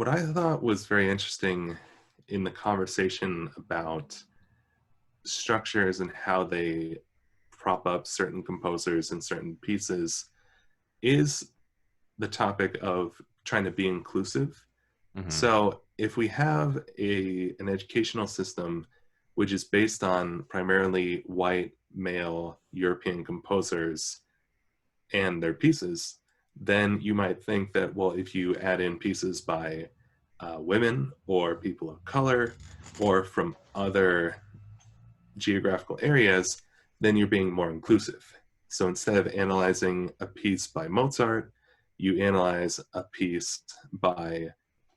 what I thought was very interesting in the conversation about structures and how they prop up certain composers and certain pieces is the topic of trying to be inclusive. Hmm. So if we have an educational system which is based on primarily white male European composers and their pieces, then you might think that, well, if you add in pieces by women or people of color or from other geographical areas, then you're being more inclusive. So instead of analyzing a piece by Mozart, you analyze a piece by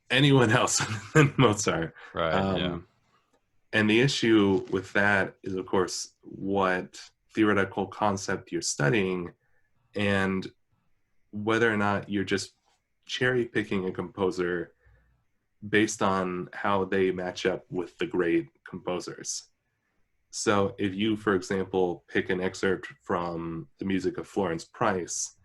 anyone else than Mozart. Right. Yeah. Um, and the issue with that is, of course, what theoretical concept you're studying and whether or not you're just cherry picking a composer based on how they match up with the great composers. So if you, for example, pick an excerpt from the music of Florence Price,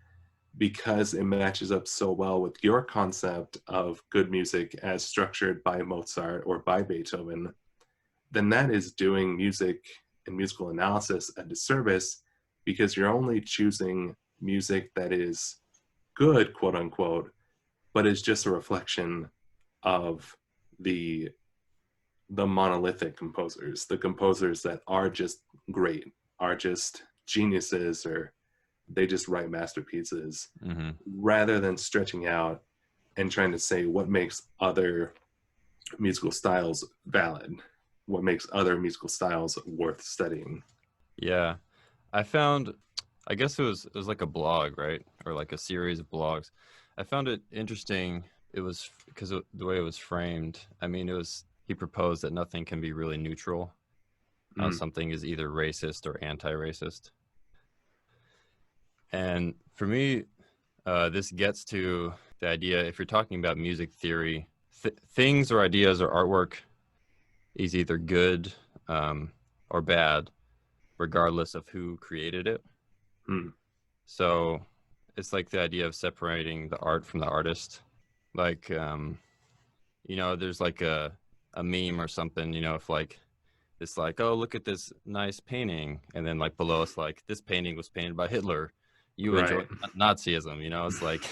because it matches up so well with your concept of good music as structured by Mozart or by Beethoven, then that is doing music and musical analysis a disservice, because you're only choosing music that is good, quote unquote, but is just a reflection of the monolithic composers, the composers that are just great, are just geniuses, or they just write masterpieces, Hmm. rather than stretching out and trying to say what makes other musical styles valid, what makes other musical styles worth studying. Yeah. I found, I guess it was like a blog, right? Or like a series of blogs. I found it interesting. It was because the way it was framed. I mean, he proposed that nothing can be really neutral. Mm. Something is either racist or anti-racist. And for me, this gets to the idea, if you're talking about music theory, things or ideas or artwork is either good or bad, regardless of who created it. Mm. So it's like the idea of separating the art from the artist. Like, there's like a meme or something, if like, it's like, oh, look at this nice painting. And then like below it's like, this painting was painted by Hitler. You enjoy Right. Nazism, it's like,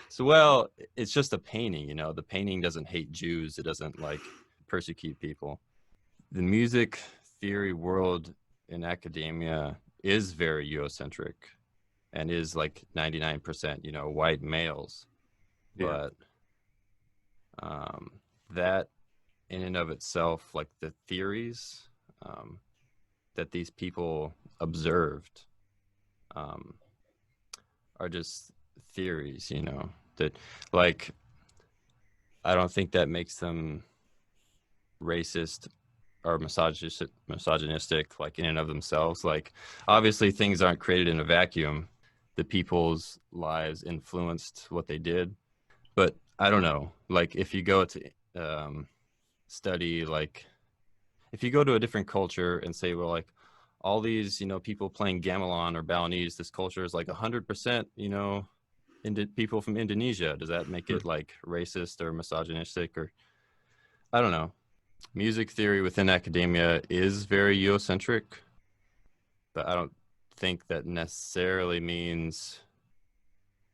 so, well, it's just a painting, the painting doesn't hate Jews. It doesn't like persecute people. The music theory world in academia is very Eurocentric and is like 99%, white males. Yeah. But that in and of itself, like the theories that these people observed are just theories, that like, I don't think that makes them racist or misogynistic, like in and of themselves. Like, obviously things aren't created in a vacuum. The people's lives influenced what they did. But I don't know, like if you go to study, like if you go to a different culture and say, well, like all these, people playing gamelan or Balinese, this culture is like 100%, people from Indonesia. Does that make it like racist or misogynistic? Or I don't know. Music theory within academia is very Eurocentric, but I don't think that necessarily means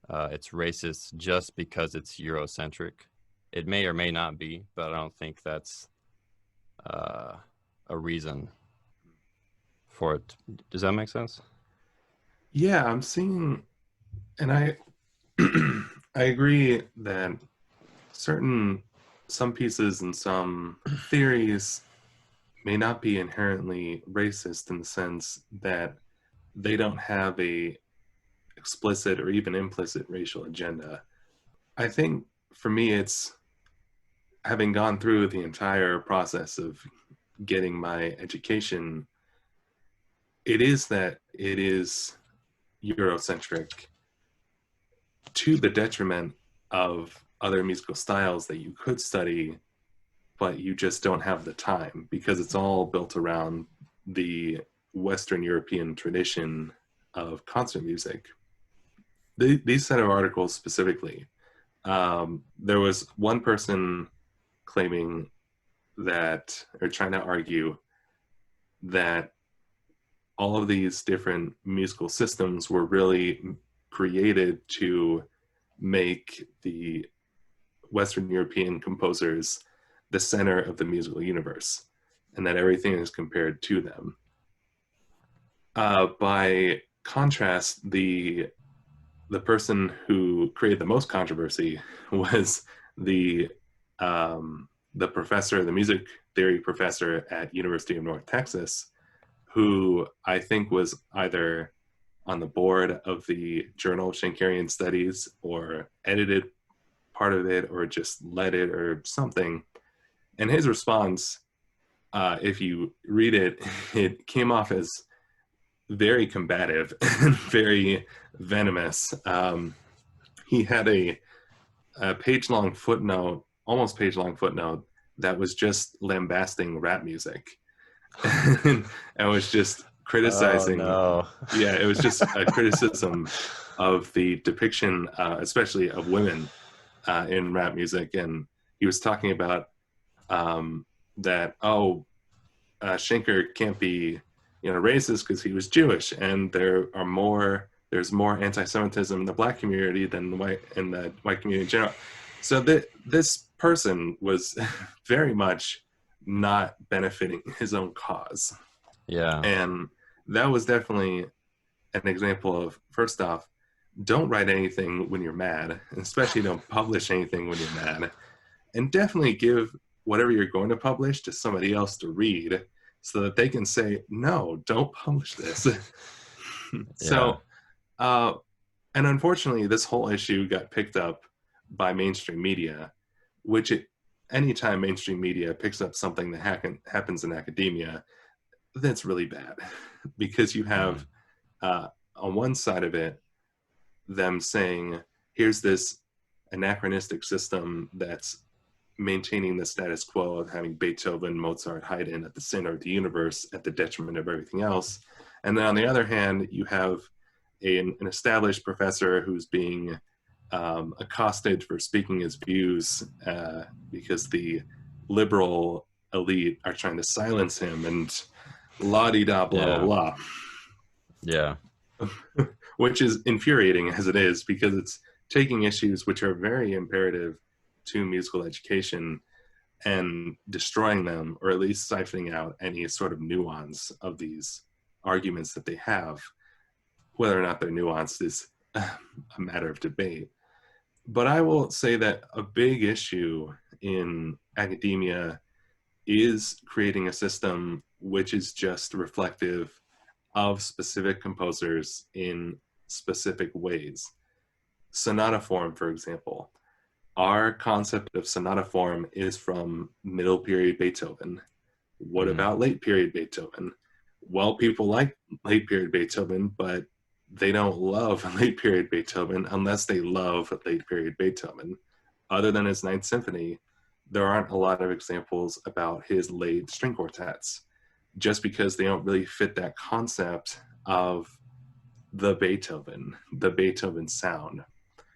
it's racist just because it's Eurocentric. It may or may not be, but I don't think that's a reason for it. Does that make sense? Yeah, I'm seeing, and I I agree that some pieces and some theories may not be inherently racist in the sense that they don't have a explicit or even implicit racial agenda. I think for me, it's having gone through the entire process of getting my education, it is that it is Eurocentric to the detriment of other musical styles that you could study, but you just don't have the time because it's all built around the Western European tradition of concert music. These set of articles specifically There was one person claiming that, or trying to argue that all of these different musical systems were really created to make the Western European composers the center of the musical universe, and that everything is compared to them. By contrast, the person who created the most controversy was the the professor, the music theory professor at University of North Texas, who I think was either on the board of the Journal of Schenkerian Studies or edited part of it or just led it or something. And his response, if you read it, it came off as very combative and very venomous. He had a page-long footnote, almost page-long footnote, that was just lambasting rap music. And was just criticizing. Oh, no. Yeah, it was just a criticism of the depiction, especially of women in rap music. And he was talking about that, Schenker can't be, racist because he was Jewish, and there's more anti-Semitism in the black community than in the white community in general. So this person was very much not benefiting his own cause. Yeah. And that was definitely an example of, first off, don't write anything when you're mad, especially don't publish anything when you're mad. And definitely give whatever you're going to publish to somebody else to read so that they can say, no, don't publish this. So, and unfortunately, this whole issue got picked up by mainstream media, which anytime mainstream media picks up something that happens in academia, that's really bad because you have on one side of it them saying, here's this anachronistic system that's maintaining the status quo of having Beethoven, Mozart, Haydn at the center of the universe at the detriment of everything else. And then on the other hand, you have an established professor who's being accosted for speaking his views because the liberal elite are trying to silence him, and la-di-da, blah, blah, blah. Yeah. Which is infuriating as it is, because it's taking issues which are very imperative to musical education and destroying them, or at least siphoning out any sort of nuance of these arguments that they have. Whether or not they're nuanced is a matter of debate. But I will say that a big issue in academia is creating a system which is just reflective of specific composers in specific ways. Sonata form, for example. Our concept of sonata form is from middle period Beethoven. What about late period Beethoven? Well, people like late period Beethoven, but they don't love late period Beethoven unless they love late period Beethoven. Other than his Ninth Symphony, there aren't a lot of examples about his late string quartets, just because they don't really fit that concept of the Beethoven sound.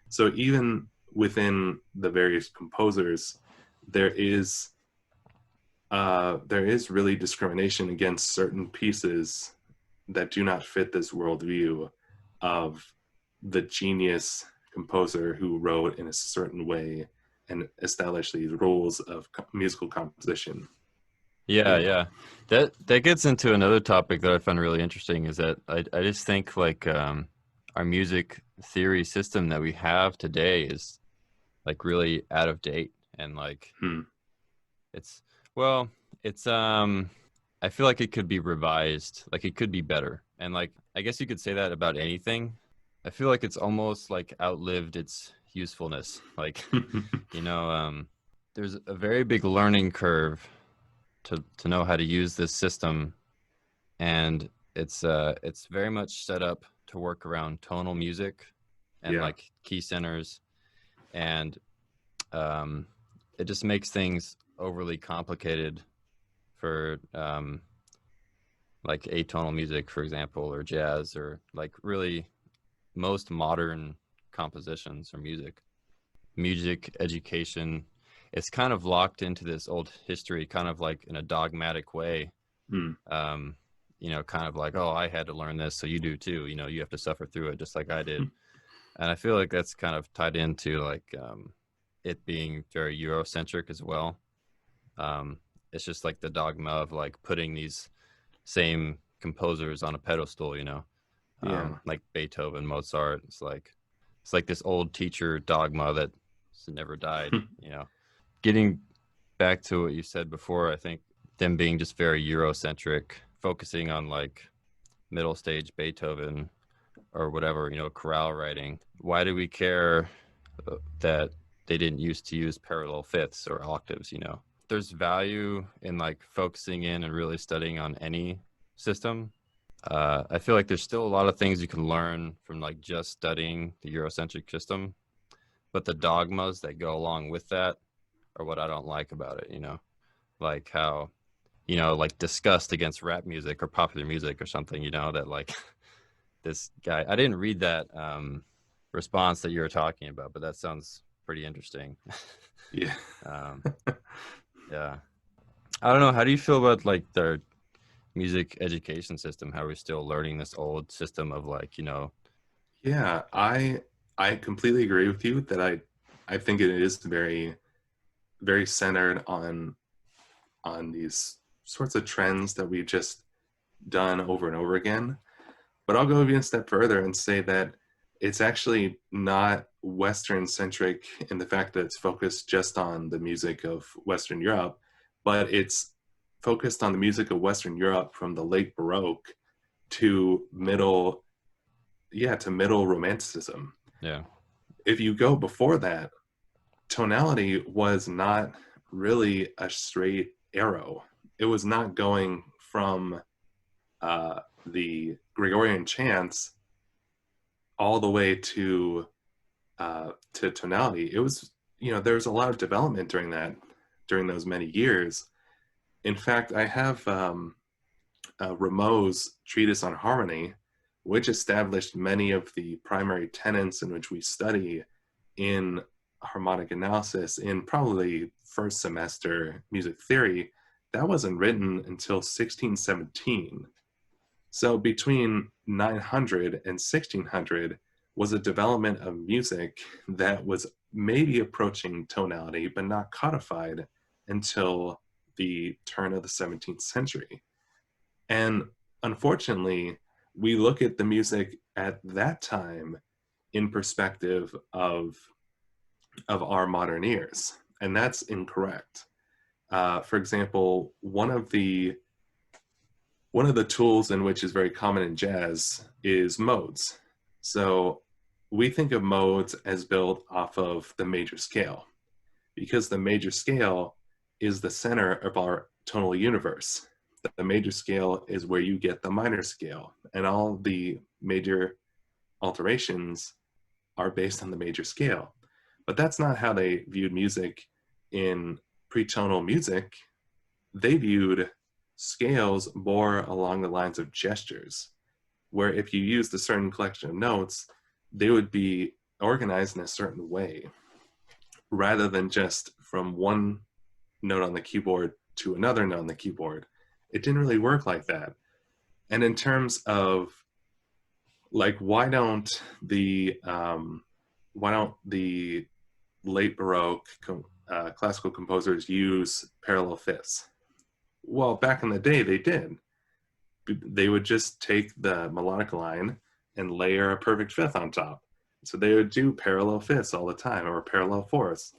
So even within the various composers, there is really discrimination against certain pieces that do not fit this worldview of the genius composer who wrote in a certain way and established these rules of musical composition. Yeah. That gets into another topic that I find really interesting, is that I just think like our music theory system that we have today is like really out of date, and like it's I feel like it could be revised, like it could be better. And like I guess you could say that about anything. I feel like it's almost like outlived its usefulness. Like there's a very big learning curve to know how to use this system, and it's very much set up to work around tonal music and like key centers, and it just makes things overly complicated for like atonal music, for example, or jazz, or like really most modern compositions or music. music education, it's kind of locked into this old history, kind of like in a dogmatic way. Mm. You know, kind of like, oh, I had to learn this, so you do too. You know, you have to suffer through it just like I did. And I feel like that's kind of tied into like it being very Eurocentric as well. It's just like the dogma of like putting these same composers on a pedestal, you know, Yeah. like Beethoven, Mozart. It's like this old teacher dogma that never died, you know. Getting back to what you said before, I think them being just very Eurocentric, focusing on like middle stage Beethoven or whatever, you know, chorale writing. Why do we care that they didn't used to use parallel fifths or octaves, you know? There's value in like focusing in and really studying on any system. I feel like there's still a lot of things you can learn from like just studying the Eurocentric system, but the dogmas that go along with that are what I don't like about it, you know? Like how, you know, like disgust against rap music or popular music or something, you know, that like this guy, I didn't read that response that you were talking about, but that sounds pretty interesting. Yeah. um, yeah. I don't know. How do you feel about like their music education system? How we're still learning this old system of like, you know, Yeah, I completely agree with you that I think it is very centered on these sorts of trends that we've just done over and over again. But I'll go even a step further and say that it's actually not Western centric in the fact that it's focused just on the music of Western Europe, but it's focused on the music of Western Europe from the late Baroque to middle Romanticism. yeah, If you go before that, tonality was not really a straight arrow. It was not going from the Gregorian chants all the way to tonality. It was, you know, there was a lot of development during those many years. In fact, I have Rameau's treatise on harmony, which established many of the primary tenets in which we study in harmonic analysis in probably first semester music theory. That wasn't written until 1617. So between 900 and 1600 was a development of music that was maybe approaching tonality, but not codified until the turn of the 17th century. And unfortunately, we look at the music at that time in perspective of our modern ears, and that's incorrect. For example, one of the tools in which is very common in jazz is modes. So we think of modes as built off of the major scale because the major scale is the center of our tonal universe. The major scale is where you get the minor scale, and all the major alterations are based on the major scale. But that's not how they viewed music in pretonal music. They viewed scales more along the lines of gestures, where if you used a certain collection of notes, they would be organized in a certain way, rather than just from one note on the keyboard to another note on the keyboard. It didn't really work like that. And in terms of like, why don't the late Baroque classical composers use parallel fifths? Well, back in the day, they did. They would just take the melodic line and layer a perfect fifth on top. So they would do parallel fifths all the time, or parallel fourths.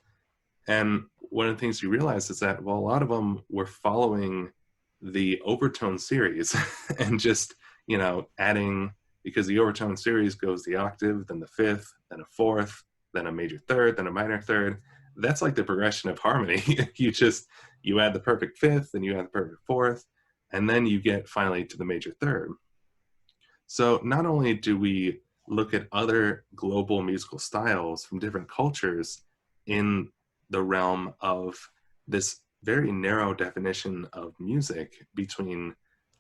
And one of the things you realize is that, well, a lot of them were following the overtone series and just, you know, adding, because the overtone series goes the octave, then the fifth, then a fourth, then a major third, then a minor third. That's like the progression of harmony. You add the perfect fifth, and you add the perfect fourth, and then you get finally to the major third. So not only do we look at other global musical styles from different cultures in the realm of this very narrow definition of music between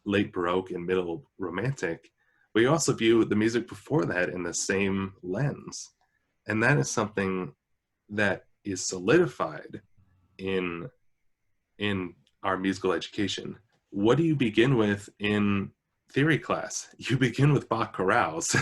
late Baroque and middle Romantic, we also view the music before that in the same lens. And that is something that is solidified in in our musical education. What do you begin with in theory class? You begin with Bach chorales.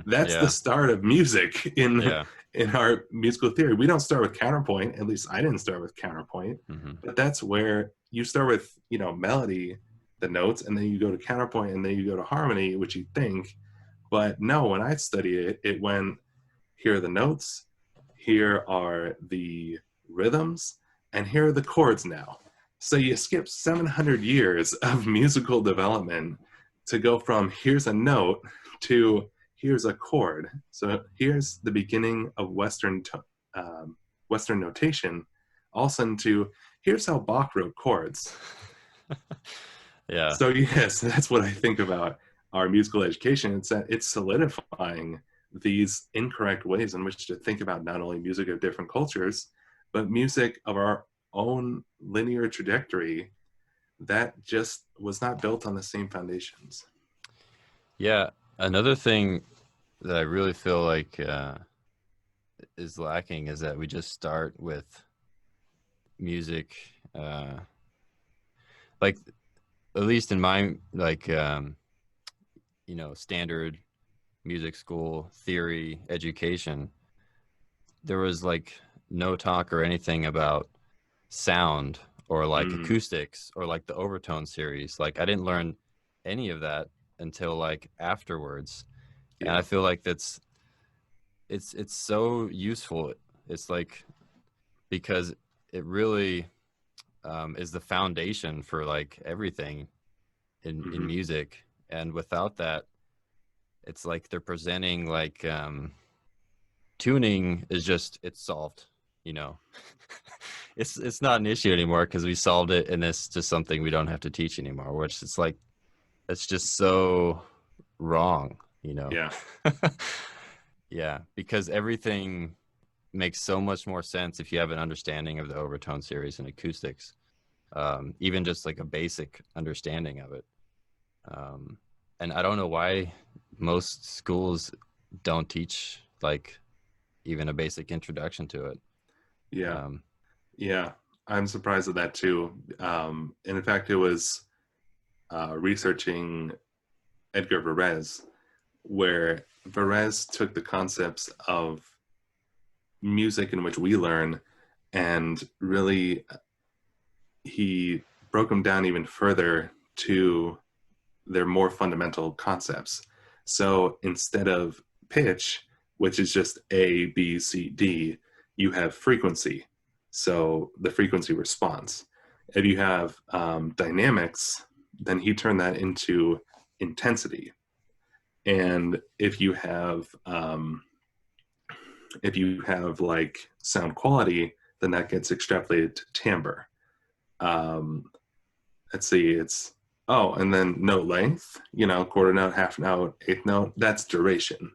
That's the Yeah. start of music Yeah. in our musical theory. We don't start with counterpoint. At least I didn't start with counterpoint. Hmm. But that's where you start with, melody, the notes, and then you go to counterpoint, and then you go to harmony, which you think. But no, when I studied it, it went, here are the notes, here are the rhythms, and here are the chords now. So you skip 700 years of musical development to go from here's a note to here's a chord. So here's the beginning of Western notation, all of a sudden to here's how Bach wrote chords. Yeah. So yes, that's what I think about our musical education. It's that it's solidifying these incorrect ways in which to think about not only music of different cultures, but music of our own linear trajectory that just was not built on the same foundations. Yeah. Another thing that I really feel like is lacking is that we just start with music, like at least in my standard music school theory education, there was like no talk or anything about sound or like Mm, acoustics or like the overtone series. Like I didn't learn any of that until like afterwards. And I yeah. feel like it's so useful. It's like because it really is the foundation for like everything in Hmm. music. And without that, it's like they're presenting like tuning is just it's solved, you know. It's not an issue anymore because we solved it, and it's just something we don't have to teach anymore, which it's like it's just so wrong, you know. Yeah. Yeah, because everything makes so much more sense if you have an understanding of the overtone series and acoustics, even just like a basic understanding of it. um, and I don't know why most schools don't teach like even a basic introduction to it. Yeah. um, Yeah. I'm surprised at that too. And in fact, it was researching Edgar Perez, where Perez took the concepts of music in which we learn and really he broke them down even further to their more fundamental concepts. So instead of pitch, which is just A, B, C, D, you have frequency. So the frequency response. If you have dynamics, then he turned that into intensity. And if you have like sound quality, then that gets extrapolated to timbre. Um, let's see, and then note length, quarter note, half note, eighth note, that's duration.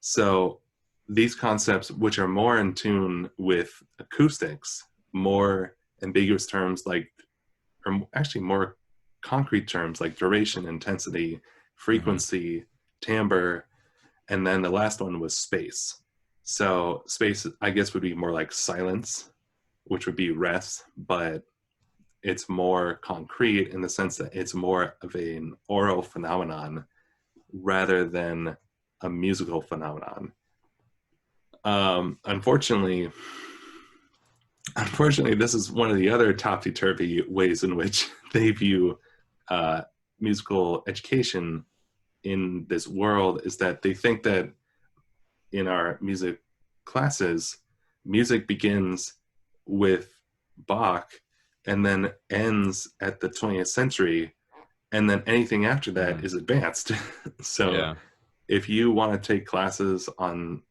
So these concepts, which are more in tune with acoustics, more ambiguous terms or actually more concrete terms like duration, intensity, mhm. frequency, timbre, and then the last one was space. So space, I guess, would be more like silence, which would be rest, but it's more concrete in the sense that it's more of an oral phenomenon rather than a musical phenomenon. Unfortunately, this is one of the other topsy-turvy ways in which they view uh, musical education in this world is that they think that in our music classes, music begins with Bach and then ends at the 20th century, and then anything after that Mm. is advanced. So Yeah. if you want to take classes on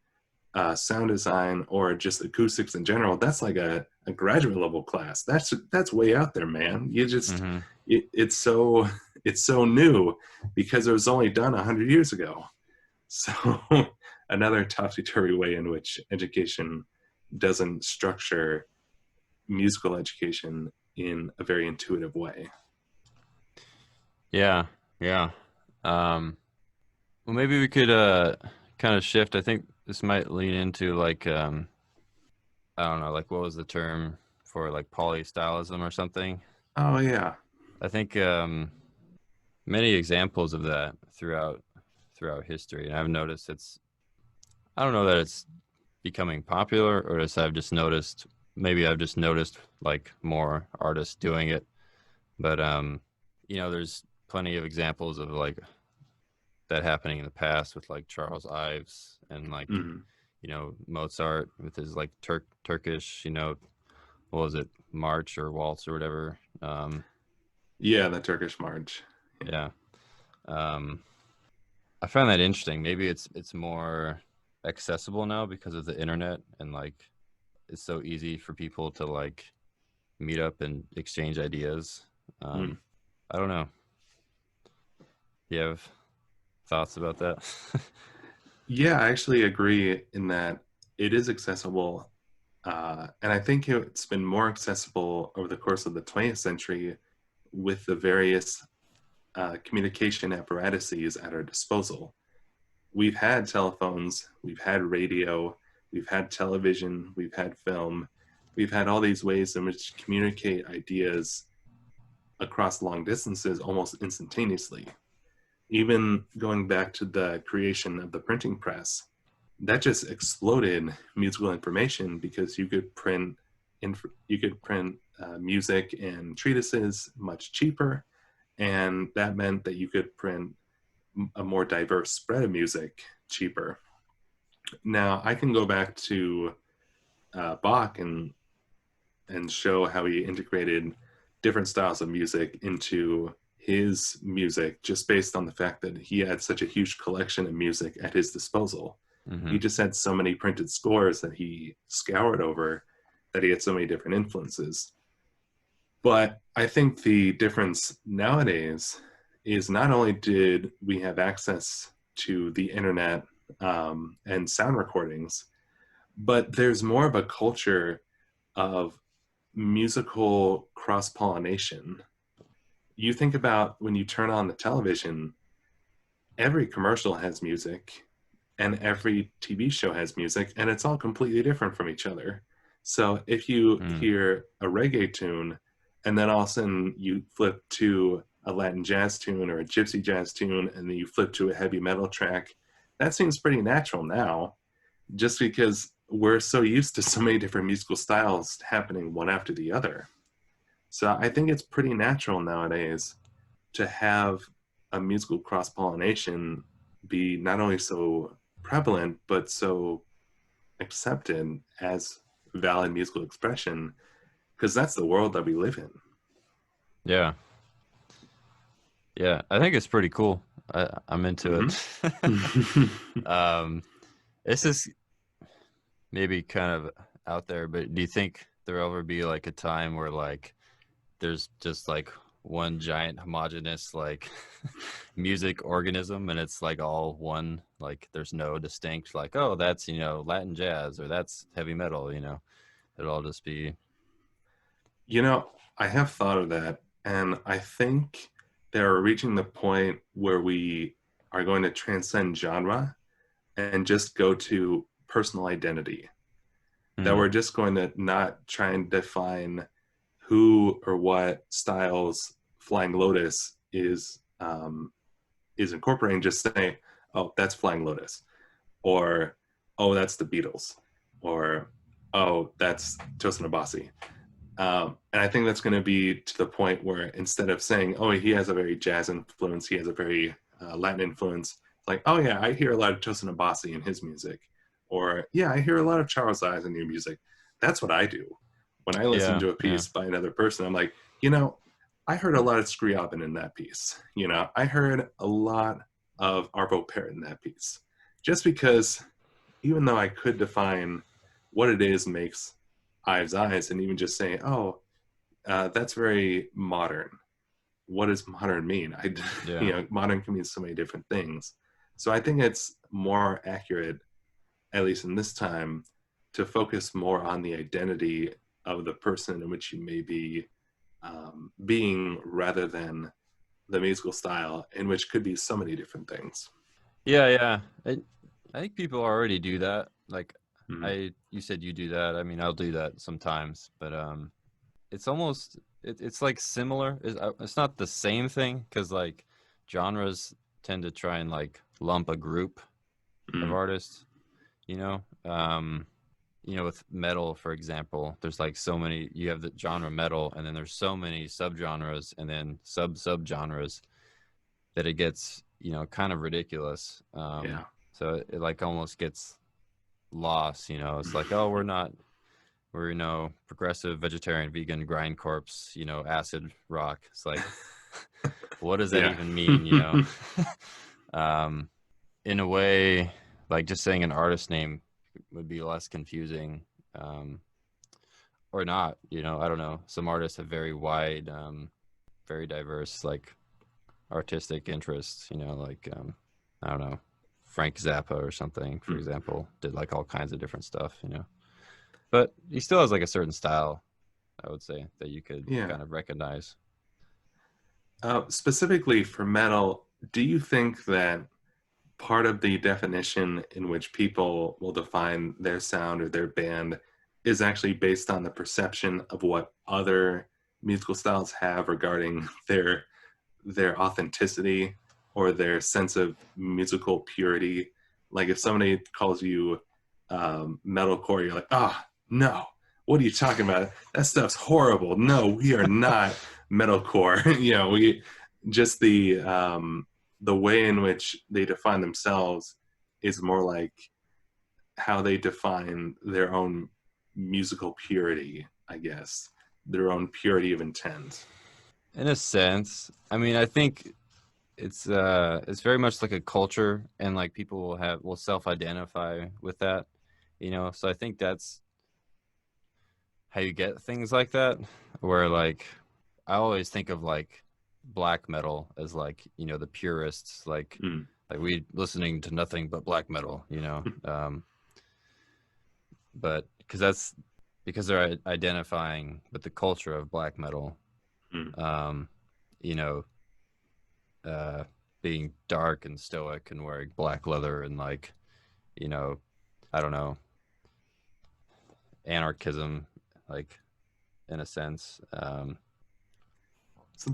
sound design or just acoustics in general, that's like a graduate level class. That's way out there, man. Hmm. It's so new because it was only done 100 years ago. So another topsy-turvy way in which education doesn't structure musical education in a very intuitive way. Yeah. Yeah. um well, maybe we could kind of shift. I think this might lean into like I don't know, like what was the term for like polystylism or something? Oh yeah. I think many examples of that throughout history, and I've noticed it's I don't know that it's becoming popular, or as I've just noticed like more artists doing it. But there's plenty of examples of like that happening in the past with like Charles Ives and like Mhm. Mozart with his like Turkish, what was it, march or waltz or whatever. Yeah, the Turkish March. Yeah. Yeah. Um, I find that interesting. Maybe it's more accessible now because of the internet, and like it's so easy for people to like meet up and exchange ideas. Mm. I don't know. Do you have thoughts about that? Yeah, I actually agree in that it is accessible. And I think it's been more accessible over the course of the 20th century with the various communication apparatuses at our disposal. We've had telephones, we've had radio, we've had television, we've had film, we've had all these ways in which to communicate ideas across long distances almost instantaneously. Even going back to the creation of the printing press, that just exploded musical information because you could print music and treatises much cheaper, and that meant that you could print a more diverse spread of music cheaper. Now I can go back to Bach and show how he integrated different styles of music into his music just based on the fact that he had such a huge collection of music at his disposal. He Hmm. just had so many printed scores that he scoured over that he had so many different influences. But I think the difference nowadays is not only did we have access to the internet and sound recordings, but there's more of a culture of musical cross pollination. You think about when you turn on the television, every commercial has music and every TV show has music, and it's all completely different from each other. So if you Mm. hear a reggae tune and then all of a sudden you flip to a Latin jazz tune or a gypsy jazz tune and then you flip to a heavy metal track, that seems pretty natural now just because we're so used to so many different musical styles happening one after the other. So I think it's pretty natural nowadays to have a musical cross pollination be not only so prevalent but so accepted as valid musical expression because that's the world that we live in. Yeah. Yeah. I think it's pretty cool. I'm into Mm-hmm. it. um, this is maybe kind of out there, but do you think there'll ever be like a time where like there's just like one giant homogeneous like music organism, and it's like all one, like there's no distinct like, oh, that's Latin jazz or that's heavy metal, it'll all just be. You know, I have thought of that, and I think they're reaching the point where we are going to transcend genre and just go to personal identity. That Hmm. we're just going to not try and define who or what styles Flying Lotus is incorporating. Just say, oh, that's Flying Lotus, or oh, that's the Beatles, or oh, that's Tosin Abasi. And I think that's going to be to the point where instead of saying, oh, he has a very jazz influence, he has a very Latin influence, like, oh, yeah, I hear a lot of Tosin Abasi in his music. Or, yeah, I hear a lot of Charles Ives in your music. That's what I do. When I listen Yeah, to a yeah. piece by another person, I'm like, you know, I heard a lot of Scriabin in that piece. You know, I heard a lot of Arvo Pärt in that piece. Just because even though I could define what it is makes Ives eyes and even just say, oh, that's very modern. What does modern mean? Yeah. Modern can mean so many different things. So I think it's more accurate, at least in this time, to focus more on the identity of the person in which you may be being rather than the musical style, in which could be so many different things. Yeah, yeah. I think people already do that. Like, Mhm. You said you do that. I mean, I'll do that sometimes, but it's almost it's like similar. It's not the same thing because like genres tend to try and like lump a group of Mhm. artists, you know. With metal, for example, there's like so many. You have the genre metal, and then there's so many subgenres, and then subgenres that it gets kind of ridiculous. Yeah. So it like almost gets lost. It's like, oh, we're progressive, vegetarian, vegan, grindcore, acid rock. It's like, what does that Yeah. even mean? um, in a way, like just saying an artist name would be less confusing. Or not, I don't know. Some artists have very wide, very diverse, like artistic interests, like, I don't know, Frank Zappa or something, for Mm. example, did like all kinds of different stuff, but he still has like a certain style, I would say, that you could Yeah. kind of recognize. Specifically for metal, do you think that part of the definition in which people will define their sound or their band is actually based on the perception of what other musical styles have regarding their authenticity or their sense of musical purity? Like if somebody calls you metalcore, you're like, ah, oh, no, what are you talking about? That stuff's horrible. No, we are not metalcore. We just the way in which they define themselves is more like how they define their own musical purity, I guess, their own purity of intent. In a sense, I mean, I think it's very much like a culture, and like people will self-identify with that, so I think that's how you get things like that, where like I always think of like black metal as like the purists, Mm. like we listening to nothing but black metal, but because they're identifying with the culture of black metal, Mm. um you know uh being dark and stoic and wearing black leather and like you know I don't know, anarchism, like, in a sense. So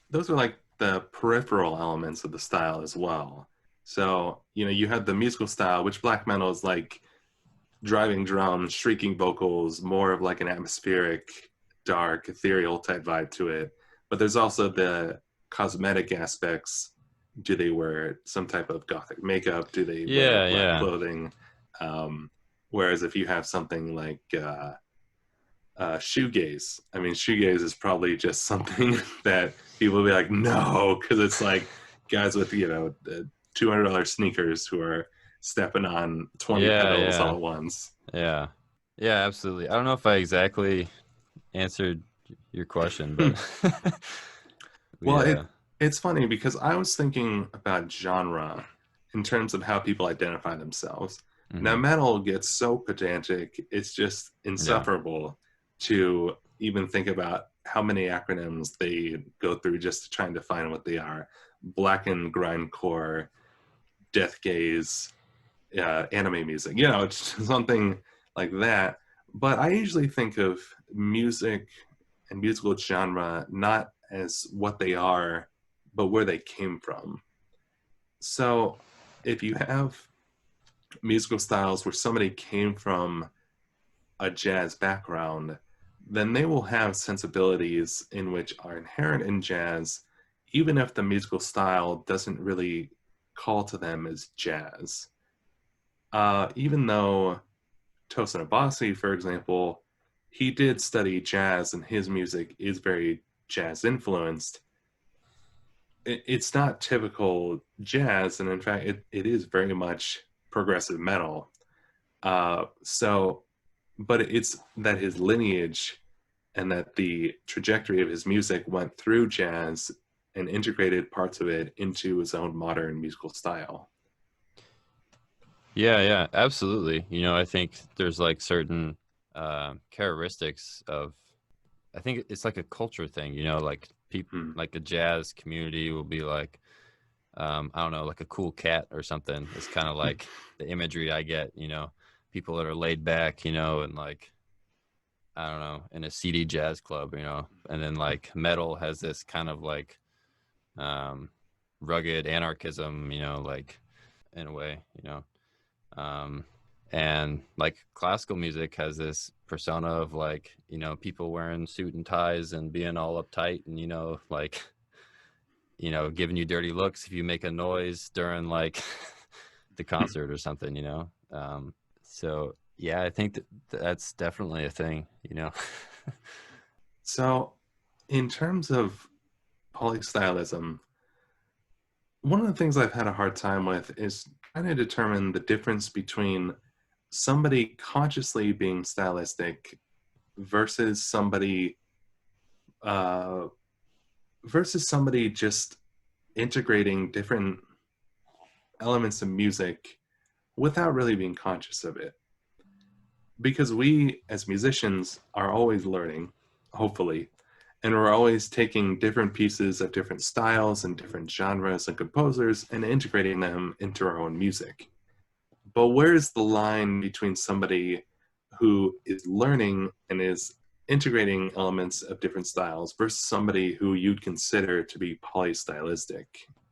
those are like the peripheral elements of the style as well. So, you have the musical style, which black metal is like driving drums, shrieking vocals, more of like an atmospheric, dark, ethereal type vibe to it. But there's also the cosmetic aspects. Do they wear some type of gothic makeup? Do they wear Yeah, black yeah. clothing? Um, Whereas if you have something like shoegaze, I mean, shoegaze is probably just something that people will be like, no, because it's like guys with $200 sneakers who are stepping on 20 Yeah, pedals all yeah. at once. Yeah. Yeah, absolutely. I don't know if I exactly answered your question, but Well, yeah. it's funny because I was thinking about genre in terms of how people identify themselves. Now, Hmm. metal gets so pedantic, it's just Yeah. insufferable to even think about how many acronyms they go through just to try and define what they are. Black and grindcore, death gaze, anime music, it's something like that. But I usually think of music and musical genre not as what they are, but where they came from. So if you have musical styles where somebody came from a jazz background, then they will have sensibilities in which are inherent in jazz, even if the musical style doesn't really call to them as jazz. Even though Tosin Abasi, for example, he did study jazz and his music is very jazz influenced. It's not typical jazz, and in fact, it is very much progressive metal. But it's that his lineage and that the trajectory of his music went through jazz and integrated parts of it into his own modern musical style. Yeah, yeah, absolutely. I think there's like certain characteristics of, I think it's like a culture thing, like people, Hmm. like the jazz community will be like, I don't know, like a cool cat or something. It's kind of like the imagery I get, people that are laid back, and like, I don't know, in a seedy jazz club, and then like metal has this kind of like um, rugged anarchism, like in a way, um, and like classical music has this persona of like, people wearing suit and ties and being all uptight and, like, giving you dirty looks if you make a noise during like the concert or something, so yeah, I think that's definitely a thing. So, in terms of polystylism, one of the things I've had a hard time with is trying to determine the difference between somebody consciously being stylistic versus uh, somebody just integrating different elements of music without really being conscious of it. Because we as musicians are always learning, hopefully, and we're always taking different pieces of different styles and different genres and composers and integrating them into our own music. But where's the line between somebody who is learning and is integrating elements of different styles versus somebody who you'd consider to be polystylistic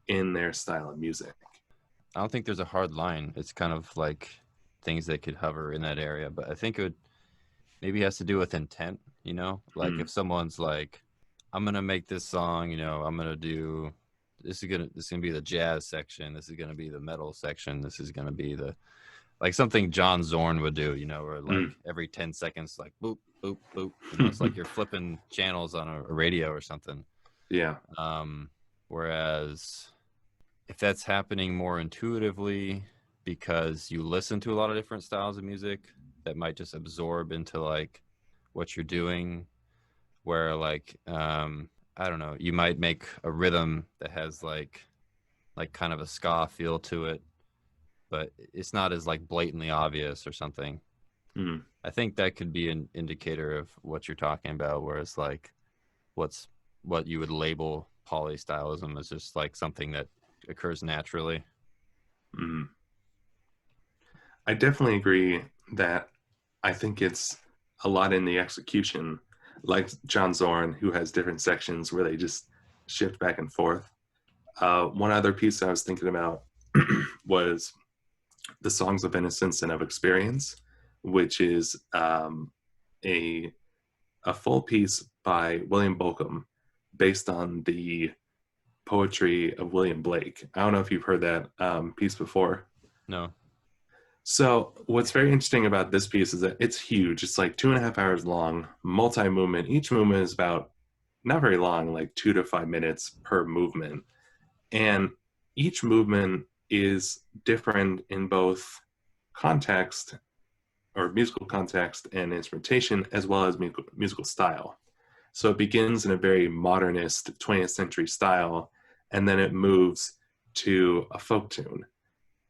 in their style of music? I don't think there's a hard line. It's kind of like things that could hover in that area, but I think it would maybe has to do with intent, like Mm. if someone's like, I'm gonna make this song, I'm gonna do this is gonna be the jazz section, this is gonna be the metal section, this is gonna be the like something John Zorn would do, where Mm. like every 10 seconds, like boop, boop, boop, it's like you're flipping channels on a radio or something. Yeah. Whereas if that's happening more intuitively because you listen to a lot of different styles of music that might just absorb into like what you're doing, where like I don't know, you might make a rhythm that has like kind of a ska feel to it, but it's not as like blatantly obvious or something. Mm. I think that could be an indicator of what you're talking about, whereas like what you would label polystylism is just like something that occurs naturally. Mm. I definitely agree that I think it's a lot in the execution, like John Zorn, who has different sections where they just shift back and forth. One other piece I was thinking about was the Songs of Innocence and of Experience, which is a full piece by William Bolcom based on the poetry of William Blake. I don't know if you've heard that piece before. No. So what's very interesting about this piece is that it's huge. It's like 2.5 hours long, multi-movement. Each movement is about not very long, like 2 to 5 minutes per movement. And each movement is different in both context or musical context and instrumentation, as well as musical style. So it begins in a very modernist 20th century style, and then it moves to a folk tune.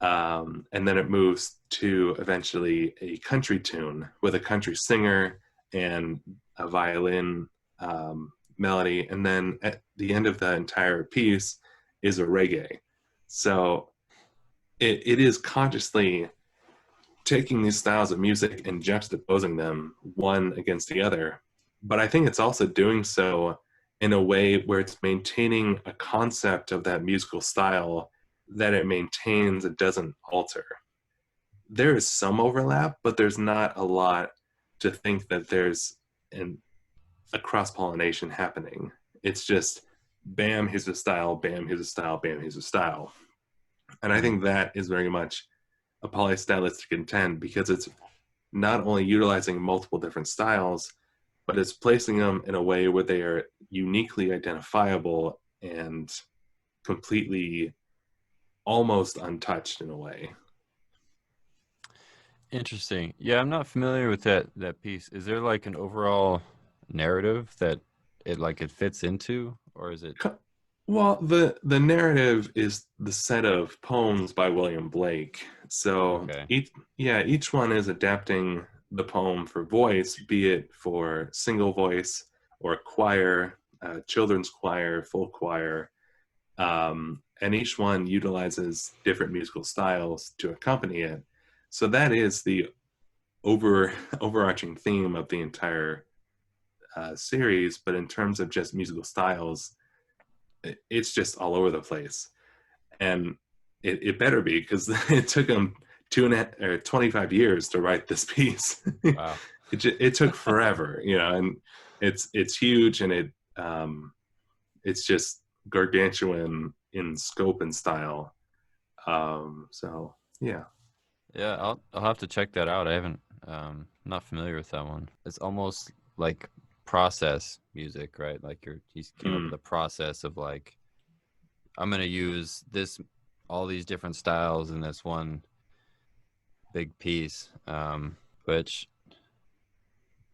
And then it moves to eventually a country tune with a country singer and a violin melody. And then at the end of the entire piece is a reggae. So it is consciously taking these styles of music and juxtaposing them one against the other. But I think it's also doing so in a way where it's maintaining a concept of that musical style that it maintains, it doesn't alter. There is some overlap, but there's not a lot to think that there's a cross pollination happening. It's just bam, here's a style, bam, here's a style, bam, here's a style. And I Mm. think that is very much a polystylistic intent because it's not only utilizing multiple different styles, but it's placing them in a way where they are uniquely identifiable and completely almost untouched in a way. Interesting. Yeah, I'm not familiar with that piece. Is there like an overall narrative that it fits into, or is it Well, the narrative is the set of poems by William Blake. So okay? each one is adapting the poem for voice, be it for single voice or choir, children's choir, full choir, and each one utilizes different musical styles to accompany it. So that is the overarching theme of the entire series, but in terms of just musical styles, it's just all over the place. And it better be, because it took them 25 years to write this piece. Wow. It took forever, and it's huge, and it's just gargantuan in scope and style. So yeah. Yeah, I'll have to check that out. I haven't not familiar with that one. It's almost like process music, right? Like he came up with a process of like, I'm gonna use all these different styles in this one big piece, which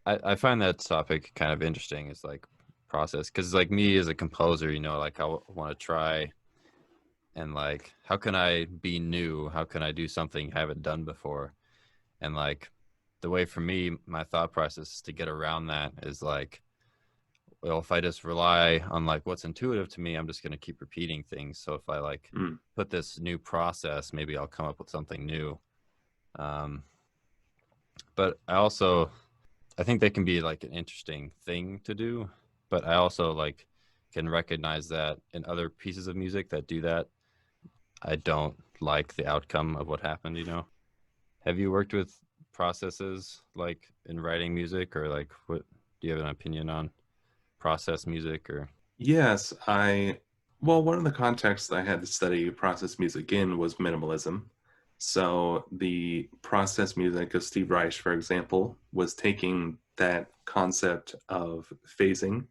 I find that topic kind of interesting. Is like process, because like me as a composer, like I want to try and like, how can I be new? How can I do something I haven't done before? And like the way for me, my thought process to get around that is like, well, if I just rely on like what's intuitive to me, I'm just going to keep repeating things. So if I like put this new process, maybe I'll come up with something new. But I think they can be like an interesting thing to do, but I also like can recognize that in other pieces of music that do that, I don't like the outcome of what happened. Have you worked with processes like in writing music, or like what do you have an opinion on process music? Or Yes, well, one of the contexts I had to study process music in was minimalism. So the process music of Steve Reich, for example, was taking that concept of phasing,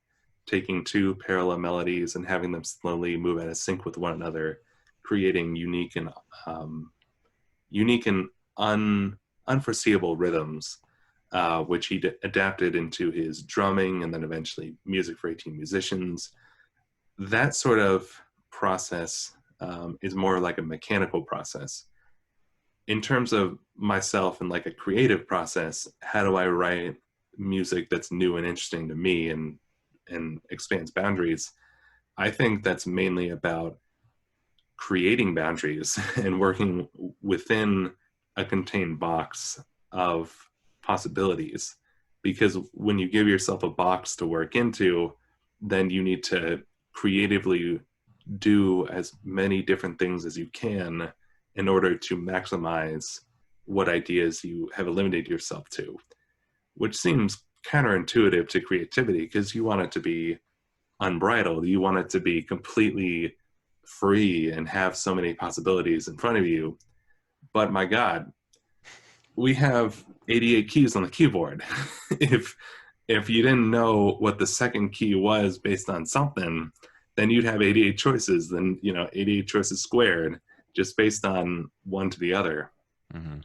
taking two parallel melodies and having them slowly move out of sync with one another, creating um, unique and unforeseeable rhythms, which he adapted into his drumming and then eventually music for 18 musicians. That sort of process is more like a mechanical process. In terms of myself and like a creative process, how do I write music that's new and interesting to me and expands boundaries? I think that's mainly about creating boundaries and working within a contained box of possibilities. Because when you give yourself a box to work into, then you need to creatively do as many different things as you can in order to maximize what ideas you have eliminated yourself to, which seems counterintuitive to creativity because you want it to be unbridled. You want it to be completely free and have so many possibilities in front of you. But my God, we have 88 keys on the keyboard. if you didn't know what the second key was based on something, then you'd have 88 choices. Then 88 choices squared, just based on one to the other. mm-hmm.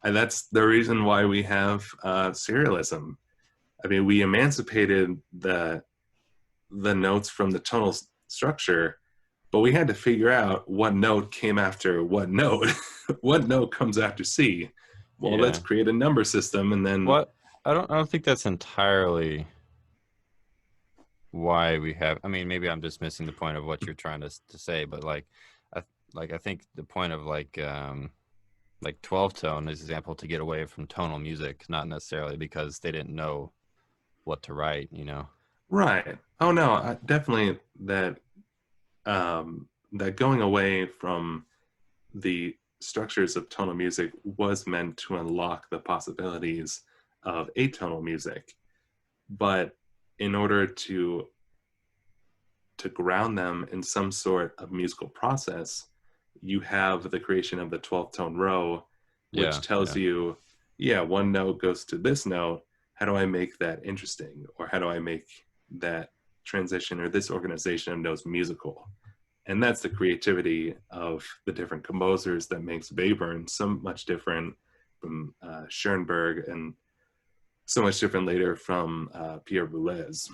And that's the reason why we have serialism. I mean, we emancipated the notes from the tonal structure, but we had to figure out what note came after what note. What note comes after C? Well, let's create a number system, and then what I don't think that's entirely why we have. I mean, maybe I'm just missing the point of what you're trying to say, but like I think the point of like 12 tone is example to get away from tonal music, not necessarily because they didn't know what to write. right. Oh no, definitely that that going away from the structures of tonal music was meant to unlock the possibilities of atonal music. But in order to ground them in some sort of musical process, you have the creation of the 12th tone row, which tells you, one note goes to this note. How do I make that interesting? Or how do I make that transition or this organization of notes musical? And that's the creativity of the different composers that makes Webern so much different from Schoenberg, and so much different later from Pierre Boulez.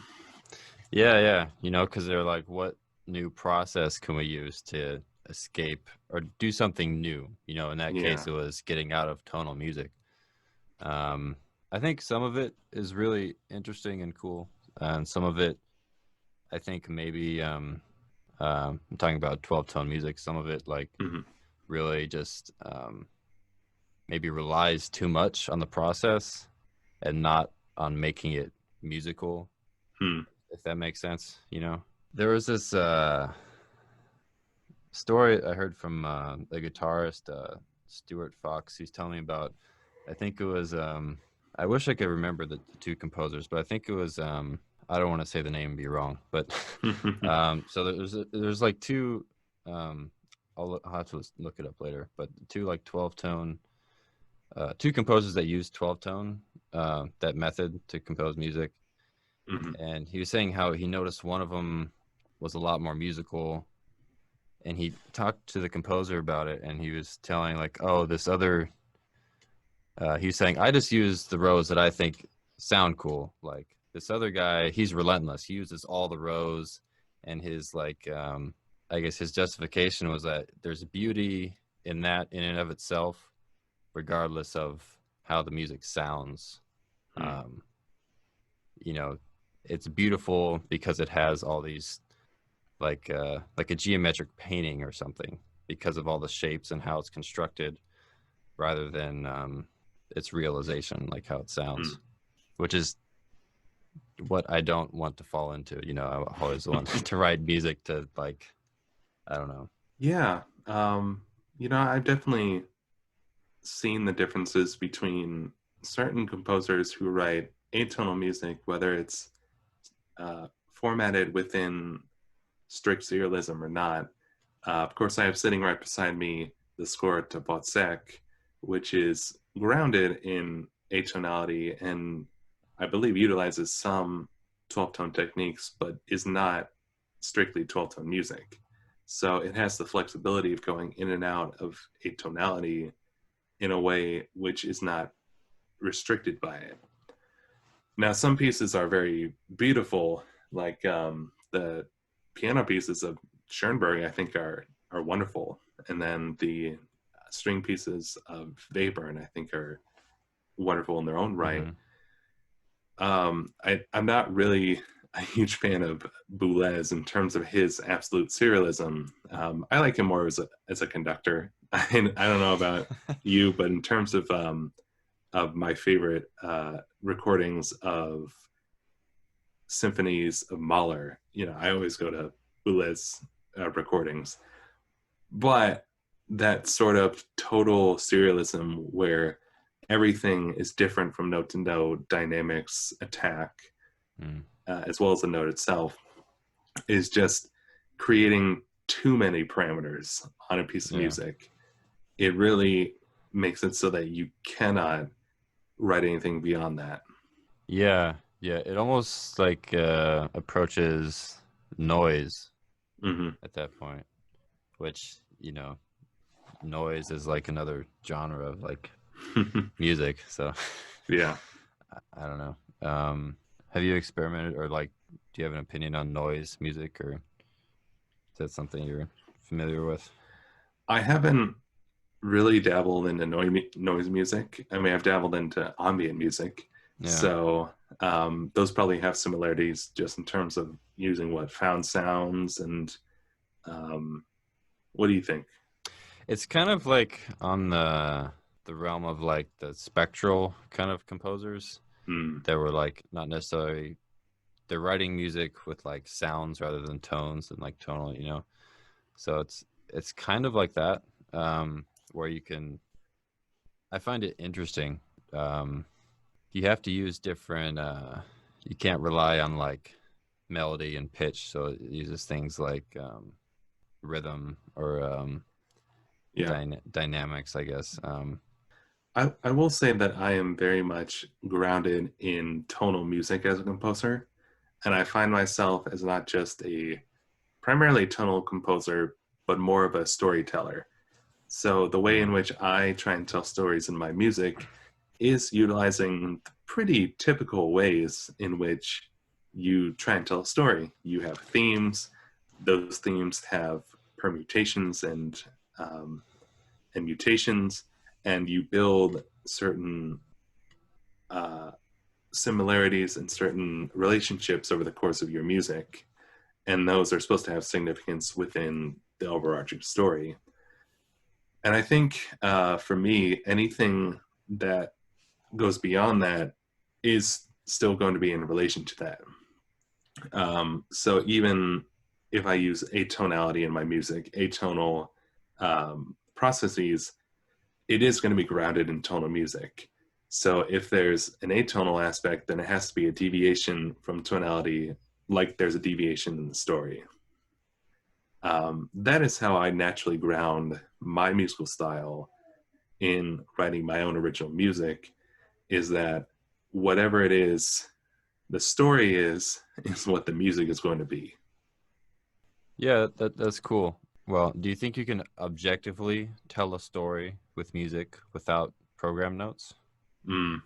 Yeah. Because they're like, what new process can we use to escape or do something new? In that case, it was getting out of tonal music. I think some of it is really interesting and cool, and some of it, I think maybe I'm talking about 12 tone music. Some of it, like, really just maybe relies too much on the process and not on making it musical, Hmm. if that makes sense, you know? There was this story I heard from the guitarist Stuart Fox. He's telling me about, I think it was, I wish I could remember the two composers, but I think it was, I don't want to say the name and be wrong, but so there's like two, um, I'll have to look it up later, but two like 12 tone, two composers that use 12 tone, that method to compose music. Mhm. And he was saying how he noticed one of them was a lot more musical, and he talked to the composer about it, and he was telling like, oh, this other, he's saying, I just use the rows that I think sound cool. Like this other guy, he's relentless. He uses all the rows, and his like, I guess his justification was that there's beauty in that in and of itself, regardless of how the music sounds. Hmm. Um, you know, it's beautiful because it has all these like a geometric painting or something because of all the shapes and how it's constructed rather than its realization, like how it Hmm. sounds, which is what I don't want to fall into. You know, I always want to write music to like, I don't know. Yeah. I've definitely seen the differences between certain composers who write atonal music, whether it's formatted within strict serialism or not. Of course, I have sitting right beside me the score to Botzek, which is grounded in atonality and I believe utilizes some 12 tone techniques, but is not strictly 12 tone music. So it has the flexibility of going in and out of atonality in a way which is not restricted by it. Now, some pieces are very beautiful, like the piano pieces of Schoenberg, I think are wonderful, and then the string pieces of Webern, I think, are wonderful in their own right. Mm-hmm. I'm not really a huge fan of Boulez in terms of his absolute serialism. I like him more as a conductor. I don't know about you, but in terms of my favorite recordings of symphonies of Mahler, I always go to Boulez recordings. But that sort of total serialism where everything is different from note to note, dynamics, attack, Mm. as well as the note itself, is just creating too many parameters on a piece of Yeah. music. It really makes it so that you cannot write anything beyond that. Yeah. Yeah. It almost like approaches noise Hmm. at that point, which, you know, noise is like another genre of like music. So Yeah. I don't know. Have you experimented or like, do you have an opinion on noise music, or is that something you're familiar with? I haven't really dabbled into noise music. I mean, I've dabbled into ambient music. Yeah. So those probably have similarities just in terms of using what found sounds and um, what do you think? It's kind of like on the realm of like the spectral kind of composers Hmm. that were like not necessarily, they're writing music with like sounds rather than tones and like tonal, you know. So it's kind of like that, where you can, I find it interesting. Um, you have to use different you can't rely on like melody and pitch, so it uses things like rhythm or Yeah. dynamics, I guess. I will say that I am very much grounded in tonal music as a composer. And I find myself as not just a primarily tonal composer, but more of a storyteller. So the way in Mm, which I try and tell stories in my music is utilizing pretty typical ways in which you try and tell a story. You have themes; those themes have permutations um, and mutations, and you build certain uh, similarities and certain relationships over the course of your music, and those are supposed to have significance within the overarching story. And I think for me, anything that goes beyond that is still going to be in relation to that. So even if I use atonality in my music, atonal processes, it is going to be grounded in tonal music. So if there's an atonal aspect, then it has to be a deviation from tonality, like there's a deviation in the story. That is how I naturally ground my musical style in writing my own original music, is that whatever it is the story is what the music is going to be. Yeah, that's cool. Well, do you think you can objectively tell a story with music without program notes? Mm.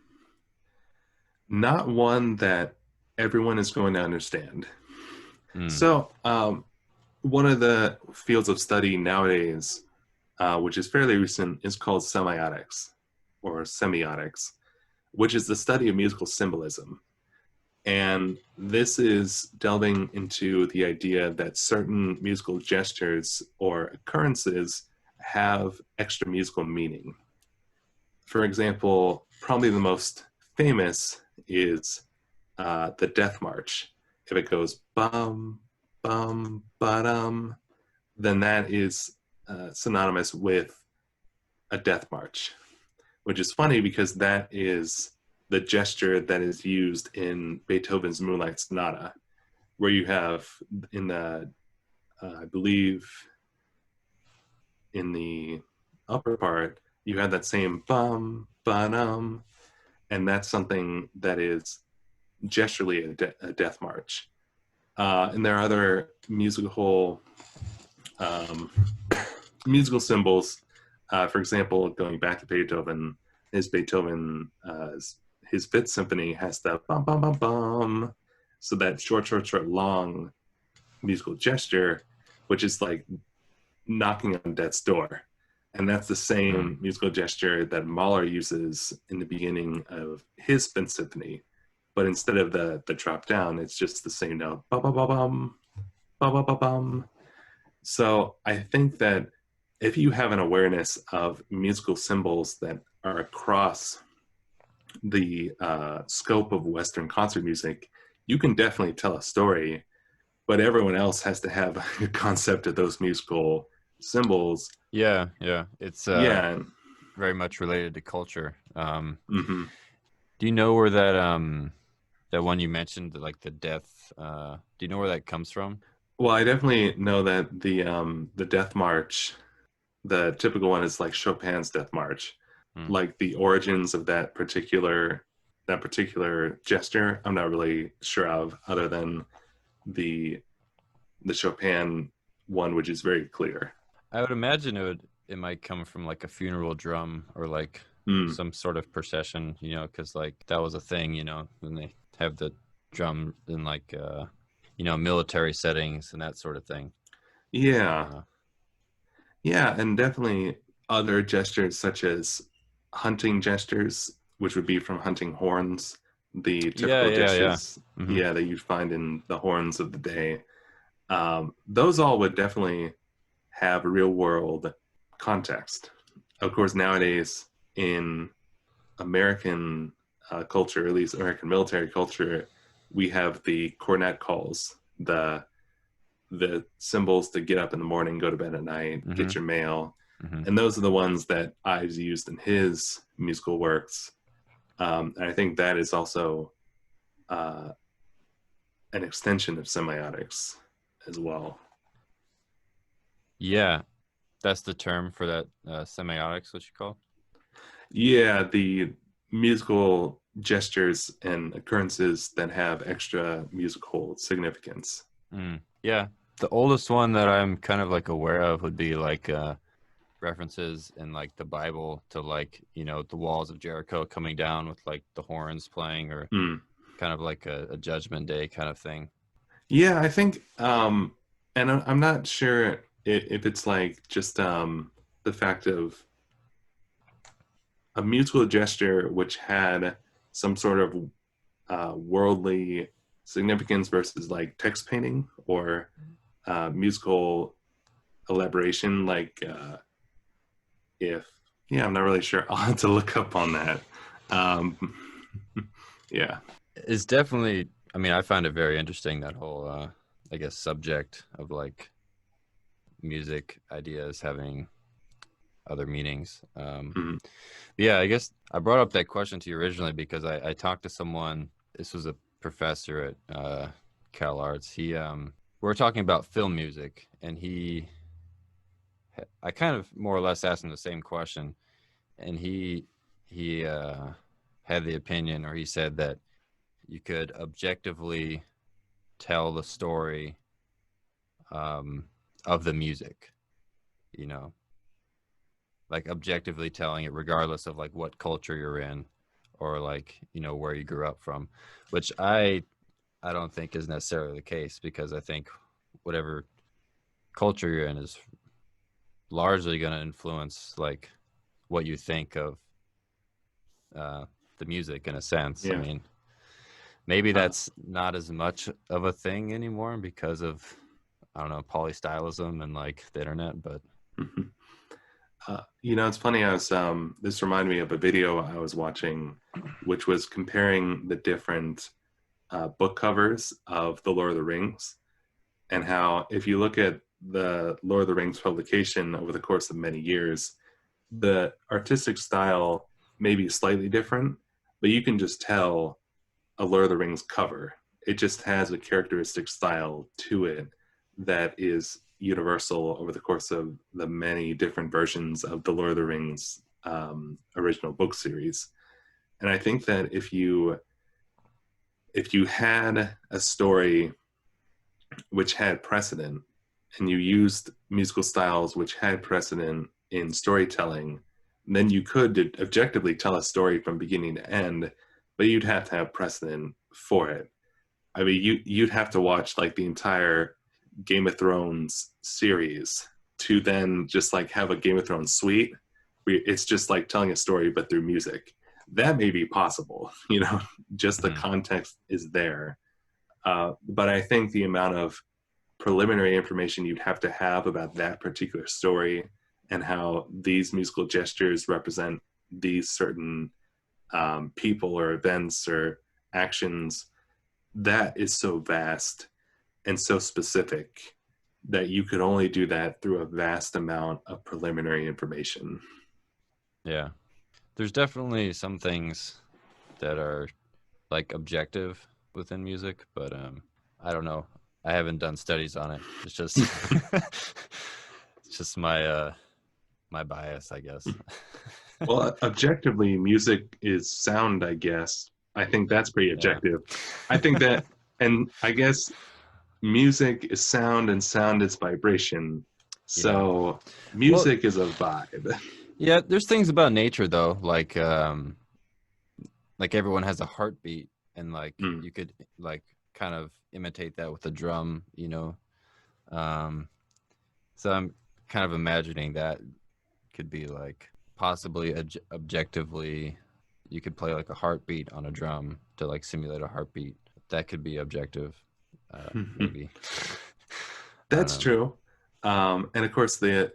Not one that everyone is going to understand. Mm. So, one of the fields of study nowadays, which is fairly recent, is called semiotics or semiotics, which is the study of musical symbolism. And this is delving into the idea that certain musical gestures or occurrences have extra musical meaning. For example, probably the most famous is the Death March. If it goes bum, bum, ba-dum, then that is synonymous with a death march, which is funny because that is the gesture that is used in Beethoven's Moonlight Sonata, where you have in the, I believe, in the upper part, you have that same bum, ba-dum, and that's something that is gesturally a death march. And there are other um, musical symbols. For example, going back to Beethoven, his Fifth Symphony has the bum bum bum bum, so that short, long musical gesture, which is like knocking on death's door. And that's the Mm. same musical gesture that Mahler uses in the beginning of his Fifth Symphony. But instead of the drop down, it's just the same note. Ba ba ba bum, ba ba ba bum. So I think that if you have an awareness of musical symbols that are across the scope of Western concert music, you can definitely tell a story, but everyone else has to have a concept of those musical symbols. Yeah, yeah. It's Yeah. very much related to culture. Mm-hmm. Do you know where that one you mentioned, like the death, do you know where that comes from? Well, I definitely know that the Death March, the typical one is like Chopin's Death March. Mm. Like the origins of that particular gesture, I'm not really sure of, other than the the Chopin one, which is very clear. I would imagine it might come from like a funeral drum or like Mm. some sort of procession, because like that was a thing, when they have the drum in like military settings and that sort of thing. Yeah, Uh, yeah, and definitely other gestures such as hunting gestures, which would be from hunting horns, the yeah, typical yeah, yeah. gestures, Hmm. yeah, that you'd find in the horns of the day. Those all would definitely have real world context. Of course, nowadays in American culture, at least American military culture, we have the cornet calls, the symbols to get up in the morning, go to bed at night, Hmm. get your mail, Hmm. and those are the ones that Ives used in his musical works. And I think that is also uh, an extension of semiotics as well. Yeah, that's the term for that, semiotics, what you call. Yeah, the musical gestures and occurrences that have extra musical significance. Mm. Yeah, the oldest one that I'm kind of like aware of would be like references in like the Bible to like, the walls of Jericho coming down with like the horns playing, or Mm. kind of like a judgment day kind of thing. Yeah, I think, and I'm not sure if it's like just the fact of a musical gesture which had some sort of worldly significance versus like text painting or musical elaboration, like if, yeah, I'm not really sure. I'll have to look up on that. Um, yeah. It's definitely, I mean, I find it very interesting, that whole, I guess, subject of like music ideas having other meanings. Mhm. Yeah, I guess I brought up that question to you originally because I talked to someone. This was a professor at Cal Arts. We were talking about film music, and I kind of more or less asked him the same question, and he had the opinion, or he said that you could objectively tell the story um, of the music, you know, like objectively telling it regardless of like what culture you're in or like, you know, where you grew up from, which I don't think is necessarily the case, because I think whatever culture you're in is largely going to influence like what you think of the music in a sense. I Yeah. mean, maybe Uh, that's not as much of a thing anymore because of, I don't know, polystylism and like the internet, but mhm. It's funny. This reminded me of a video I was watching, which was comparing the different book covers of The Lord of the Rings, and how if you look at the Lord of the Rings publication over the course of many years, the artistic style may be slightly different, but you can just tell a Lord of the Rings cover. It just has a characteristic style to it that is universal over the course of the many different versions of the Lord of the Rings original book series. And I think that if you had a story which had precedent, and you used musical styles which had precedent in storytelling, then you could objectively tell a story from beginning to end, but you'd have to have precedent for it. I mean, you'd have to watch like the entire Game of Thrones series to then just like have a Game of Thrones suite. It's just like telling a story but through music. That may be possible, just the mhm. context is there. But I think the amount of preliminary information you'd have to have about that particular story and how these musical gestures represent these certain people or events or actions, that is so vast and so specific that you could only do that through a vast amount of preliminary information. Yeah, there's definitely some things that are like objective within music, but I don't know. I haven't done studies on it. It's just it's just my bias, I guess. Well, objectively, music is sound, I guess. I think that's pretty Yeah. objective. I think that, and I guess music is sound and sound is vibration. Yeah. So Well, music is a vibe. yeah, there's things about nature though, like everyone has a heartbeat, and like Mm. you could like kind of imitate that with a drum, you know. Um so I'm kind of imagining that could be like possibly objectively, you could play like a heartbeat on a drum to like simulate a heartbeat. That could be objective, maybe. I don't That's know. true. And of course, the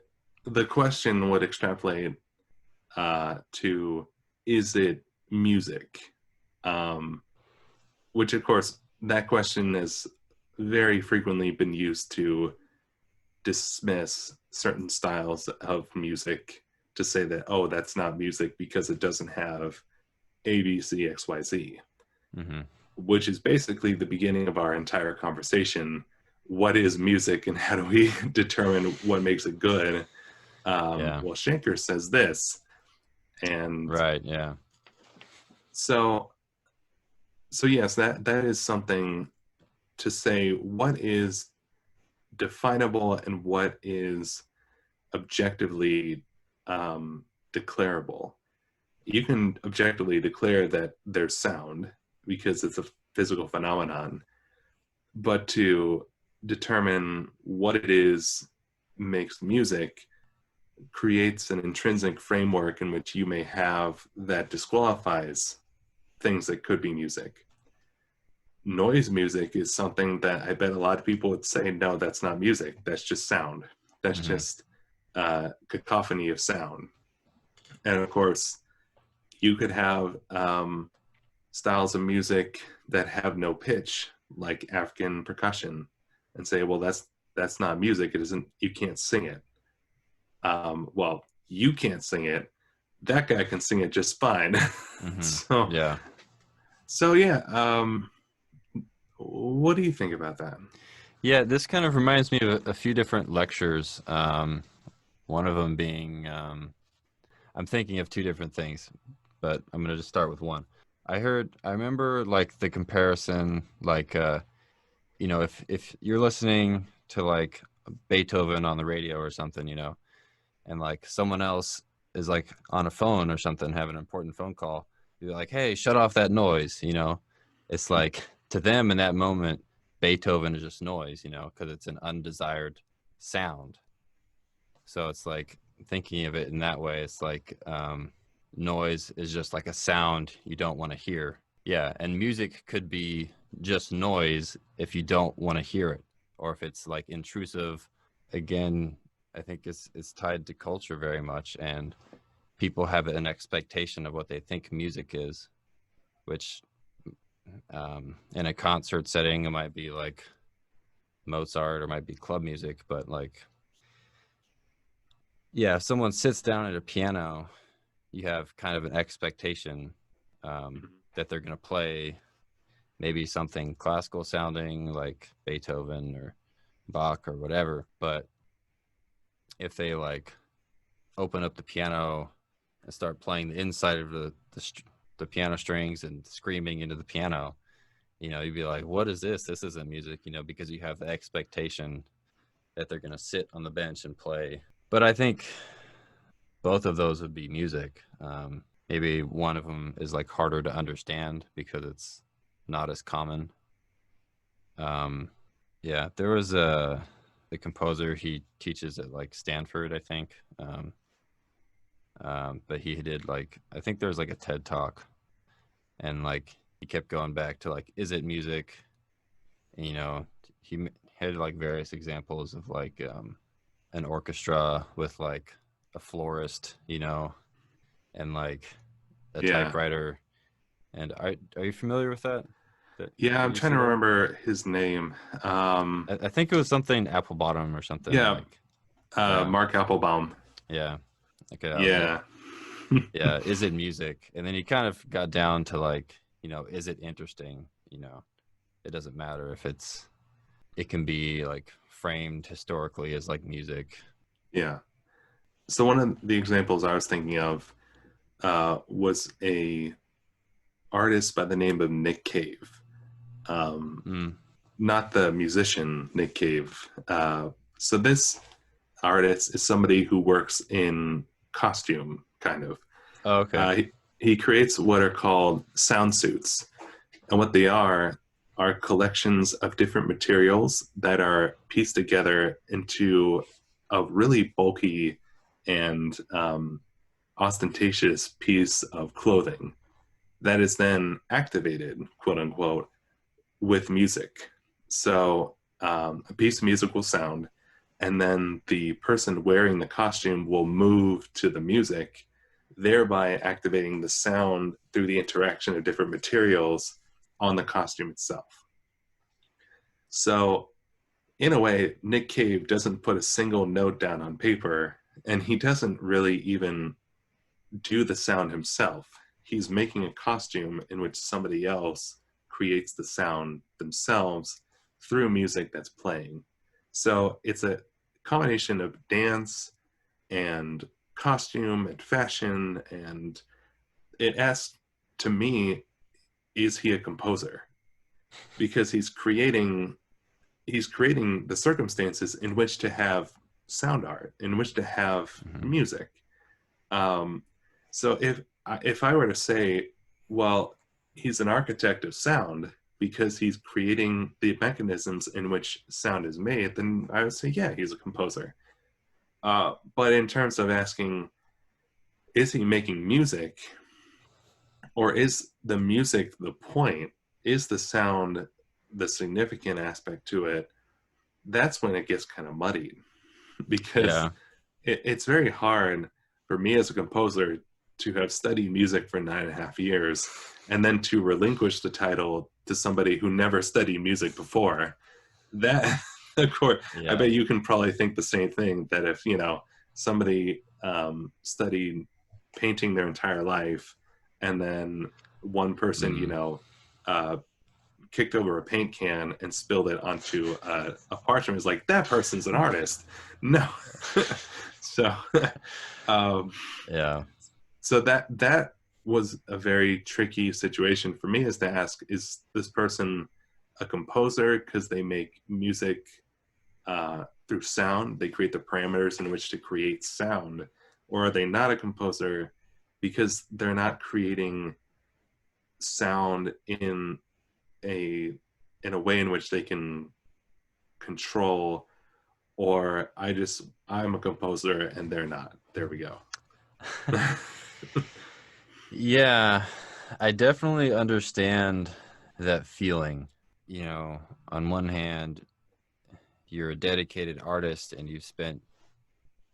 question would extrapolate to, is it music? Um, which, of course, that question has very frequently been used to dismiss certain styles of music, to say that, oh, that's not music because it doesn't have A, B, C, X, Y, Z, Hmm. which is basically the beginning of our entire conversation. What is music and how do we determine what makes it good? Yeah. Well, Shanker says this. And Right. Yeah. so, so yes, that is something to say. What is definable and what is objectively declarable? You can objectively declare that there's sound because it's a physical phenomenon, but to determine what it is makes music creates an intrinsic framework in which you may have that disqualifies things that could be music. Noise music is something that I bet a lot of people would say, no, that's not music. That's just sound. That's Hmm. just cacophony of sound. And of course, you could have styles of music that have no pitch, like African percussion, and say, well, that's not music. It isn't. You can't sing it. Well, you can't sing it. That guy can sing it just fine. so, Yeah. so yeah. What do you think about that? Yeah, this kind of reminds me of a few different lectures. One of them being, I'm thinking of two different things, but I'm going to just start with one. I remember like the comparison, like, if you're listening to like Beethoven on the radio or something, and like someone else is like on a phone or something, having an important phone call, you're like, hey, shut off that noise, It's like to them in that moment, Beethoven is just noise, because it's an undesired sound. So it's like thinking of it in that way, it's like noise is just like a sound you don't want to hear. Yeah, and music could be just noise if you don't want to hear it, or if it's like intrusive. Again, I think it's tied to culture very much, and people have an expectation of what they think music is, which in a concert setting it might be like Mozart or might be club music, but like, yeah, if someone sits down at a piano, you have kind of an expectation that they're going to play maybe something classical sounding like Beethoven or Bach or whatever. But if they like open up the piano and start playing the inside of the piano strings and screaming into the piano, you'd be like, what is this? This isn't music, because you have the expectation that they're going to sit on the bench and play. But I think both of those would be music. Maybe one of them is like harder to understand because it's not as common. Yeah, there was the composer, he teaches at like Stanford, I think. But he did like, I think there was like a TED talk, and like he kept going back to like, is it music? And, he had like various examples of like an orchestra with like a florist, and like a Yeah, typewriter. And are you familiar with that? yeah. Did I'm you trying see to that? remember his name. I think it was something apple bottom or something Yeah, like. Yeah, Mark Applebaum. yeah. Okay, yeah, Yeah, yeah. Is it music? And then he kind of got down to like, is it interesting? It doesn't matter if it can be like framed historically as like music. yeah. So one of the examples I was thinking of was a artist by the name of Nick Cave. Um, Mm. not the musician Nick Cave. So this artist is somebody who works in costume, kind of. Oh, okay. He creates what are called sound suits, and what they are collections of different materials that are pieced together into a really bulky and ostentatious piece of clothing that is then activated, quote unquote, with music. So a piece of music will sound, and then the person wearing the costume will move to the music, thereby activating the sound through the interaction of different materials on the costume itself. So, in a way, Nick Cave doesn't put a single note down on paper, and he doesn't really even do the sound himself. He's making a costume in which somebody else creates the sound themselves through music that's playing. So it's a combination of dance and costume and fashion, and it asks, to me, is he a composer? Because he's creating the circumstances in which to have sound art, in which to have Mm-hmm. music. Um, so if I were to say, well, he's an architect of sound because he's creating the mechanisms in which sound is made, then I would say, yeah, he's a composer. But in terms of asking, is he making music, or is the music the point? Is the sound the significant aspect to it? That's when it gets kind of muddied because Yeah. it's very hard for me as a composer to have studied music for 9.5 years and then to relinquish the title to somebody who never studied music before, that of course, I Yeah. bet you can probably think the same thing, that if, somebody studied painting their entire life, and then one person, Mm. uh, kicked over a paint can and spilled it onto a parchment, is like, that person's an artist. No. So um, Yeah. so that was a very tricky situation for me, is to ask, is this person a composer because they make music through sound, they create the parameters in which to create sound, or are they not a composer because they're not creating sound a in a way in which they can control, or I'm a composer and they're not. There we go. Yeah, I definitely understand that feeling. On one hand, you're a dedicated artist and you've spent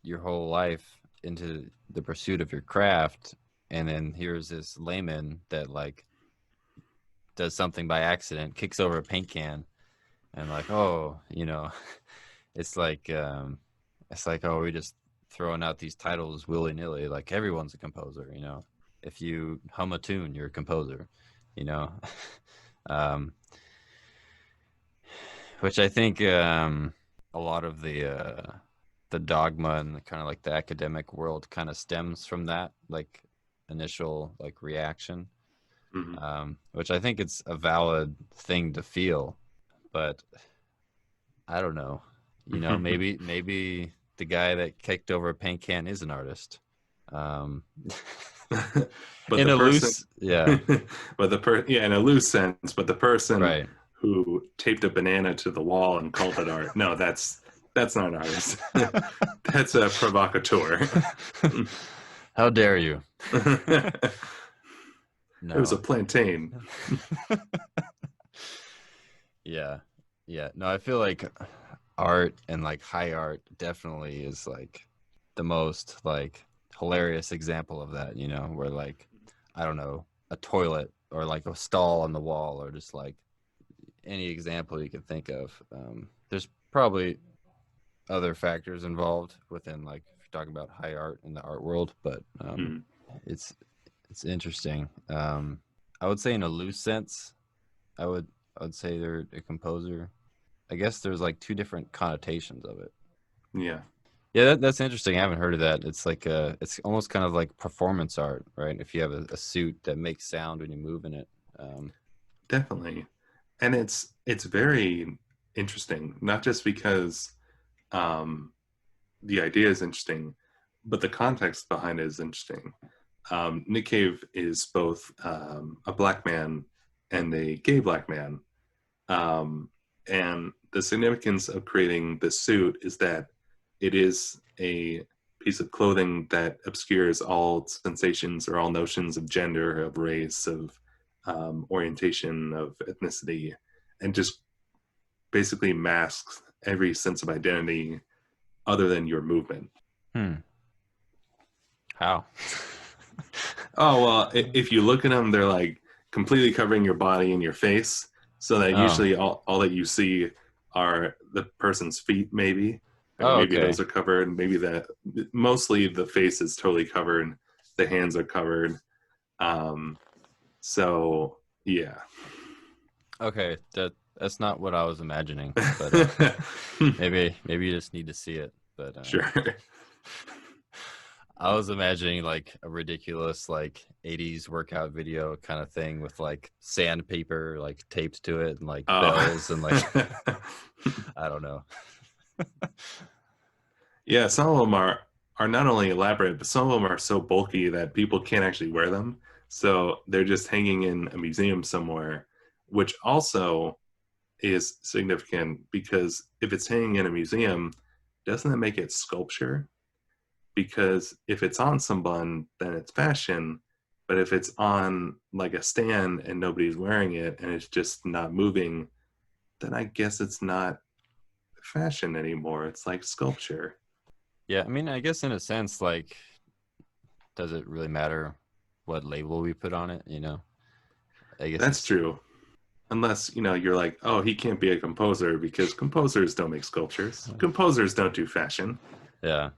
your whole life into the pursuit of your craft, and then here's this layman that like does something by accident, kicks over a paint can, and like, oh, it's like oh, we're just throwing out these titles willy-nilly, like everyone's a composer. If you hum a tune, you're a composer. you know um which I think a lot of the dogma and kind of like the academic world kind of stems from that, like initial like reaction, Mhm. which I think it's a valid thing to feel, but I don't know. Maybe the guy that kicked over a paint can is an artist. Um, But in the a person, loose, yeah, yeah, in a loose sense, but the person right. who taped a banana to the wall and called it art, no, that's not an artist. That's a provocateur. How dare you? It was a No. plantain. Yeah. Yeah. No, I feel like art and like high art definitely is like the most like hilarious example of that, where like, I don't know, a toilet or like a stall on the wall, or just like any example you can think of. There's probably other factors involved within, like, if you're talking about high art in the art world, but Mm. it's it's interesting. I would say in a loose sense, I would I would say they're a composer. I guess there's like two different connotations of it. Yeah, Yeah, that's interesting. I haven't heard of that. It's like it's almost kind of like performance art, right? If you have a suit that makes sound when you move in it. Um, definitely. And it's very interesting, not just because um, the idea is interesting, but the context behind it is interesting. Nick Cave is both a black man and a gay black man. Um, and the significance of creating this suit is that it is a piece of clothing that obscures all sensations or all notions of gender, of race, of orientation, of ethnicity, and just basically masks every sense of identity other than your movement. hmm. How? Oh, well, if you look at them, they're like completely covering your body and your face, so that Oh. usually all that you see are the person's feet, maybe, or Oh, maybe okay. those are covered. Maybe mostly the face is totally covered, the hands are covered. Um, so yeah. Okay. That's not what I was imagining, but maybe you just need to see it. But Sure. I was imagining like a ridiculous like 80s workout video kind of thing with like sandpaper like taped to it and like Oh. bells and like I don't know. Yeah, some of them are not only elaborate, but some of them are so bulky that people can't actually wear them. So they're just hanging in a museum somewhere, which also is significant because if it's hanging in a museum, doesn't that make it sculpture? Because if it's on someone, then it's fashion. But if it's on like a stand and nobody's wearing it and it's just not moving, then I guess it's not fashion anymore. It's like sculpture. Yeah, I mean, I guess in a sense like does it really matter what label we put on it? I guess That's it's true. Unless, you're like, oh, he can't be a composer because composers don't make sculptures. Composers don't do fashion. yeah.